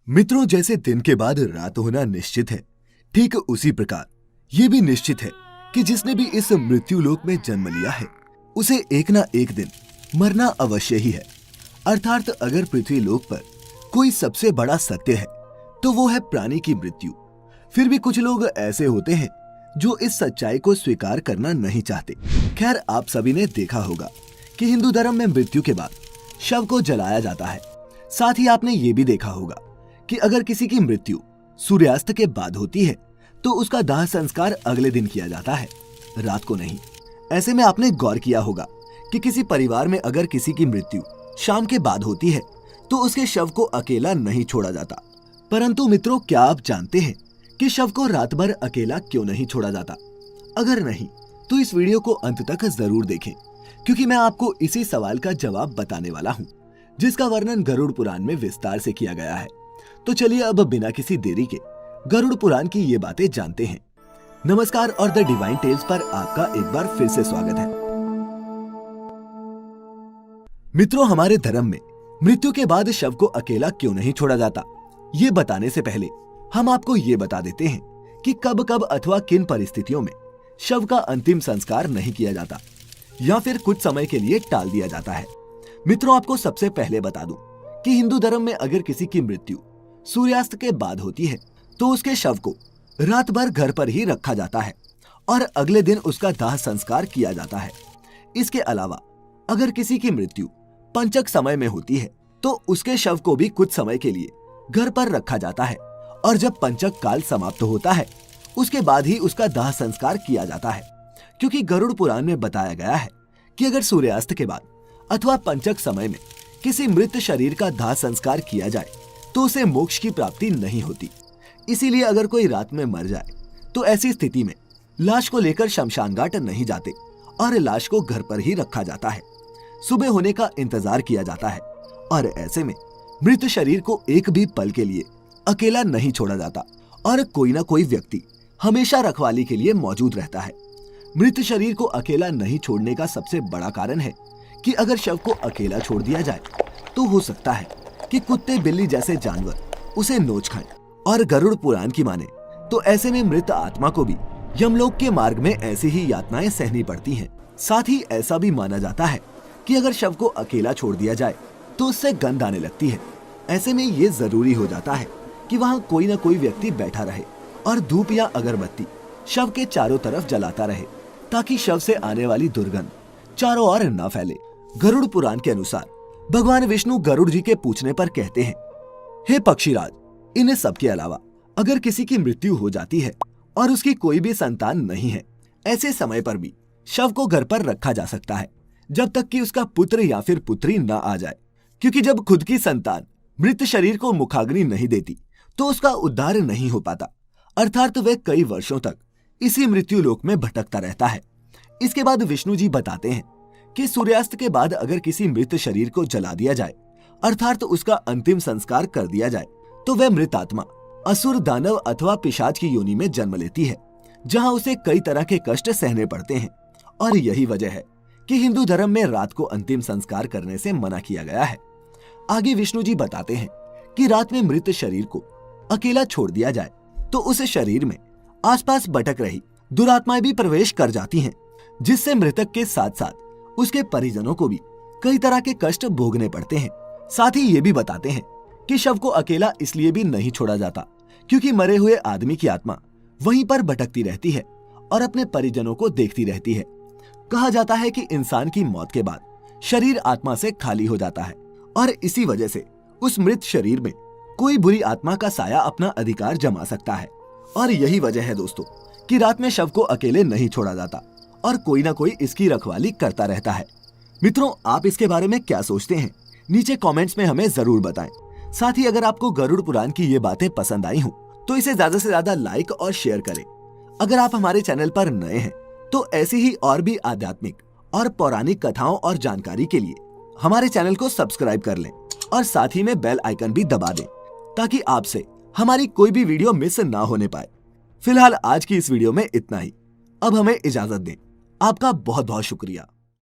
मित्रों, जैसे दिन के बाद रात होना निश्चित है, ठीक उसी प्रकार ये भी निश्चित है कि जिसने भी इस मृत्यु लोक में जन्म लिया है उसे एक ना एक दिन मरना अवश्य ही है। अर्थात अगर पृथ्वी लोक पर कोई सबसे बड़ा सत्य है तो वो है प्राणी की मृत्यु। फिर भी कुछ लोग ऐसे होते हैं जो इस सच्चाई को स्वीकार करना नहीं चाहते। खैर, आप सभी ने देखा होगा कि हिंदू धर्म में मृत्यु के बाद शव को जलाया जाता है। साथ ही आपने ये भी देखा होगा कि अगर किसी की मृत्यु सूर्यास्त के बाद होती है तो उसका दाह संस्कार अगले दिन किया जाता है, रात को नहीं। ऐसे में आपने गौर किया होगा कि किसी परिवार में अगर किसी की मृत्यु शाम के बाद होती है तो उसके शव को अकेला नहीं छोड़ा जाता। परंतु मित्रों, क्या आप जानते हैं कि शव को रात भर अकेला क्यों नहीं छोड़ा जाता? अगर नहीं तो इस वीडियो को अंत तक जरूर देखें, क्योंकि मैं आपको इसी सवाल का जवाब बताने वाला हूँ, जिसका वर्णन गरुड़ पुराण में विस्तार से किया गया है। तो चलिए अब बिना किसी देरी के गरुड़ पुराण की ये बातें जानते हैं। नमस्कार और द डिवाइन टेल्स पर आपका एक बार फिर से स्वागत है। मित्रों, हमारे धर्म में मृत्यु के बाद शव को अकेला क्यों नहीं छोड़ा जाता, ये बताने से पहले हम आपको ये बता देते हैं कि कब कब अथवा किन परिस्थितियों में शव का अंतिम संस्कार नहीं किया जाता या फिर कुछ समय के लिए टाल दिया जाता है। मित्रों, आपको सबसे पहले बता दूं कि हिंदू धर्म में अगर किसी की मृत्यु सूर्यास्त के बाद होती है तो उसके शव को रात भर घर पर ही रखा जाता है और अगले दिन उसका दाह संस्कार किया जाता है। इसके अलावा अगर किसी की मृत्यु पंचक समय में होती है तो उसके शव को भी कुछ समय के लिए घर पर रखा जाता है और जब पंचक काल समाप्त होता है उसके बाद ही उसका दाह संस्कार किया जाता है। क्योंकि गरुड़ पुराण में बताया गया है कि अगर सूर्यास्त के बाद अथवा पंचक समय में किसी मृत शरीर का दाह संस्कार किया जाए तो उसे मोक्ष की प्राप्ति नहीं होती। इसीलिए अगर कोई रात में मर जाए तो ऐसी स्थिति में लाश को लेकर शमशान घाट नहीं जाते और लाश को घर पर ही रखा जाता है। सुबह होने का इंतजार किया जाता है और ऐसे में मृत शरीर को एक भी पल के लिए अकेला नहीं छोड़ा जाता और कोई ना कोई व्यक्ति हमेशा रखवाली के लिए मौजूद रहता है। मृत शरीर को अकेला नहीं छोड़ने का सबसे बड़ा कारण है कि अगर शव को अकेला छोड़ दिया जाए तो हो सकता है कि कुत्ते बिल्ली जैसे जानवर उसे नोच खाएं। और गरुड़ पुराण की माने तो ऐसे में मृत आत्मा को भी यमलोक के मार्ग में ऐसी ही यातनाएं सहनी पड़ती हैं। साथ ही ऐसा भी माना जाता है कि अगर शव को अकेला छोड़ दिया जाए तो उससे गंध आने लगती है। ऐसे में ये जरूरी हो जाता है कि वहाँ कोई न कोई व्यक्ति बैठा रहे और धूप या अगरबत्ती शव के चारों तरफ जलाता रहे ताकि शव से आने वाली दुर्गंध चारों ओर न फैले। गरुड़ पुराण के अनुसार भगवान विष्णु गरुड़ जी के पूछने पर कहते हैं, हे पक्षीराज, इन सब के अलावा अगर किसी की मृत्यु हो जाती है और उसकी कोई भी संतान नहीं है, ऐसे समय पर भी शव को घर पर रखा जा सकता है जब तक कि उसका पुत्र या फिर पुत्री न आ जाए। क्योंकि जब खुद की संतान मृत शरीर को मुखाग्नि नहीं देती तो उसका उद्धार नहीं हो पाता, अर्थात वह कई वर्षों तक इसी मृत्यु लोक में भटकता रहता है। इसके बाद विष्णु जी बताते हैं कि सूर्यास्त के बाद अगर किसी मृत शरीर को जला दिया जाए, अर्थात उसका अंतिम संस्कार कर दिया जाए, तो वह मृत आत्मा असुर, दानव अथवा पिशाच की योनि में जन्म लेती है, जहां उसे कई तरह के कष्ट सहने पड़ते हैं। और यही वजह है कि हिंदू धर्म में रात को अंतिम संस्कार करने से मना किया गया है। आगे विष्णु जी बताते हैं कि रात में मृत शरीर को अकेला छोड़ दिया जाए तो उस शरीर में आसपास भटक रही दुरात्माएं भी प्रवेश कर जाती हैं, जिससे मृतक के साथ साथ उसके परिजनों को भी कई तरह के कष्ट भोगने पड़ते हैं। साथ ही ये भी बताते हैं कि शव को अकेला इसलिए भी नहीं छोड़ा जाता क्योंकि मरे हुए आदमी की आत्मा वहीं पर भटकती रहती है और अपने परिजनों को देखती रहती है। कहा जाता है कि इंसान की मौत के बाद शरीर आत्मा से खाली हो जाता है और इसी वजह से उस मृत शरीर में कोई बुरी आत्मा का साया अपना अधिकार जमा सकता है। और यही वजह है दोस्तों कि रात में शव को अकेले नहीं छोड़ा जाता और कोई ना कोई इसकी रखवाली करता रहता है। मित्रों, आप इसके बारे में क्या सोचते हैं? नीचे कमेंट्स में हमें जरूर बताएं। साथ ही अगर आपको गरुड़ पुराण की ये बातें पसंद आई हो तो इसे ज्यादा से ज्यादा लाइक और शेयर करें। अगर आप हमारे चैनल पर नए हैं तो ऐसी ही और भी आध्यात्मिक और पौराणिक कथाओं और जानकारी के लिए हमारे चैनल को सब्सक्राइब कर लें और साथ ही में बेल आइकन भी दबा दें ताकि आपसे हमारी कोई भी वीडियो मिस ना होने पाए। फिलहाल आज की इस वीडियो में इतना ही। अब हमें इजाजत दें। आपका बहुत बहुत शुक्रिया।